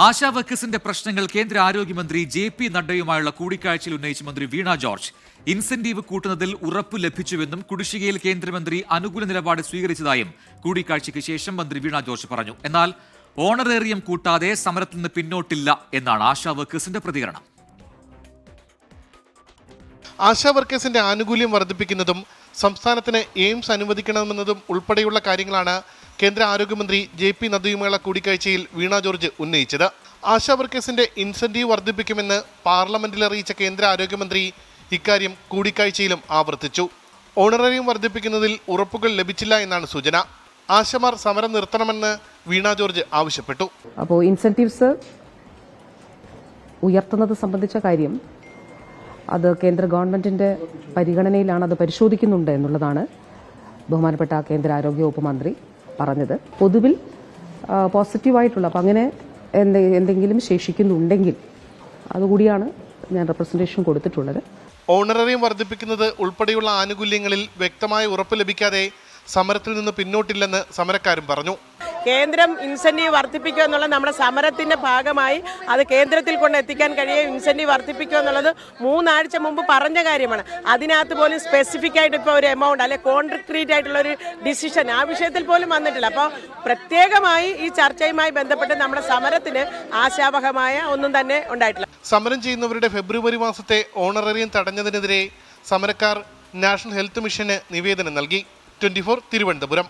ആശാ വർക്കേഴ്സിന്റെ പ്രശ്നങ്ങൾ കേന്ദ്ര ആരോഗ്യമന്ത്രി ജെ.പി. നഡ്ഡയുമായുള്ള കൂടിക്കാഴ്ചയിൽ ഉന്നയിച്ച മന്ത്രി വീണ ജോർജ് ഇൻസെന്റീവ് കൂട്ടുന്നതിൽ ഉറപ്പ് ലഭിച്ചുവെന്നും കുടിശ്ശികയിൽ കേന്ദ്രമന്ത്രി അനുകൂല നിലപാട് സ്വീകരിച്ചതായും കൂടിക്കാഴ്ചയ്ക്ക് ശേഷം മന്ത്രി വീണ ജോർജ് പറഞ്ഞു. എന്നാൽ ഓണറേറിയം കൂട്ടാതെ സമരത്തിൽ നിന്ന് പിന്നോട്ടില്ല എന്നാണ് ആശാ വർക്കേഴ്സിന്റെ പ്രതികരണം. ആശാ വർക്കേഴ്സിന്റെ ആനുകൂല്യം വർദ്ധിപ്പിക്കുന്നതും സംസ്ഥാനത്തിന് എയിംസ് അനുവദിക്കണമെന്നതും ഉൾപ്പെടെയുള്ള കാര്യങ്ങളാണ് കേന്ദ്ര ആരോഗ്യമന്ത്രി ജെ.പി. നദ്ദയുമായുള്ള കൂടിക്കാഴ്ചയിൽ വീണ ജോർജ് ഉന്നയിച്ചത്. ആശാ വർക്കേഴ്സിന്റെ ഇൻസെന്റീവ് വർദ്ധിപ്പിക്കുമെന്ന് പാർലമെന്റിൽ അറിയിച്ച കേന്ദ്ര ആരോഗ്യമന്ത്രി ഇക്കാര്യം കൂടിക്കാഴ്ചയിലും ആവർത്തിച്ചു. ഓണറേറിയം വർദ്ധിപ്പിക്കുന്നതിൽ ഉറപ്പുകൾ ലഭിച്ചില്ല എന്നാണ് സൂചന. ആശമാർ സമരം നിർത്തണമെന്ന് വീണ ജോർജ് ആവശ്യപ്പെട്ടു. അപ്പോൾ ഇൻസെന്റീവ്സ് ഉയർത്തുന്നത് സംബന്ധിച്ച കാര്യം അത് കേന്ദ്ര ഗവൺമെന്റിന്റെ പരിഗണനയിലാണ്, അത് പരിശോധിക്കുന്നുണ്ട് എന്നുള്ളതാണ് ബഹുമാനപ്പെട്ട കേന്ദ്ര ആരോഗ്യ വകുപ്പ് മന്ത്രി പറഞ്ഞത്. പൊതുവിൽ പോസിറ്റീവായിട്ടുള്ള, അപ്പം അങ്ങനെ എന്തെങ്കിലും ശേഷിക്കുന്നുണ്ടെങ്കിൽ അതുകൂടിയാണ് ഞാൻ റെപ്രസെന്റേഷൻ കൊടുത്തിട്ടുള്ളത്. ഓണറേറിയം വർദ്ധിപ്പിക്കുന്നത് ഉൾപ്പെടെയുള്ള ആനുകൂല്യങ്ങളിൽ വ്യക്തമായ ഉറപ്പ് ലഭിക്കാതെ സമരത്തിൽ നിന്ന് പിന്നോട്ടില്ലെന്ന് സമരക്കാരും പറഞ്ഞു. കേന്ദ്രം ഇൻസെന്റീവ് വർദ്ധിപ്പിക്കുക എന്നുള്ളത് നമ്മുടെ സമരത്തിന്റെ ഭാഗമായി അത് കേന്ദ്രത്തിൽ കൊണ്ട് എത്തിക്കാൻ കഴിയും. ഇൻസെന്റീവ് വർദ്ധിപ്പിക്കുക എന്നുള്ളത് 3 ആഴ്ച മുമ്പ് പറഞ്ഞ കാര്യമാണ്. അതിനകത്ത് പോലും സ്പെസിഫിക് ആയിട്ട് ഇപ്പോൾ ഒരു എമൗണ്ട് അല്ലെ കോൺക്രീറ്റ് ആയിട്ടുള്ള ഒരു ഡിസിഷൻ ആ വിഷയത്തിൽ പോലും വന്നിട്ടില്ല. അപ്പോൾ പ്രത്യേകമായി ഈ ചർച്ചയുമായി ബന്ധപ്പെട്ട് നമ്മുടെ സമരത്തിന് ആശാവഹമായ ഒന്നും തന്നെ ഉണ്ടായിട്ടില്ല. സമരം ചെയ്യുന്നവരുടെ ഫെബ്രുവരി മാസത്തെ ഓണറേറിയം തടഞ്ഞതിനെതിരെ സമരക്കാർ നാഷണൽ ഹെൽത്ത് മിഷന് നിവേദനം നൽകി. 24 തിരുവനന്തപുരം.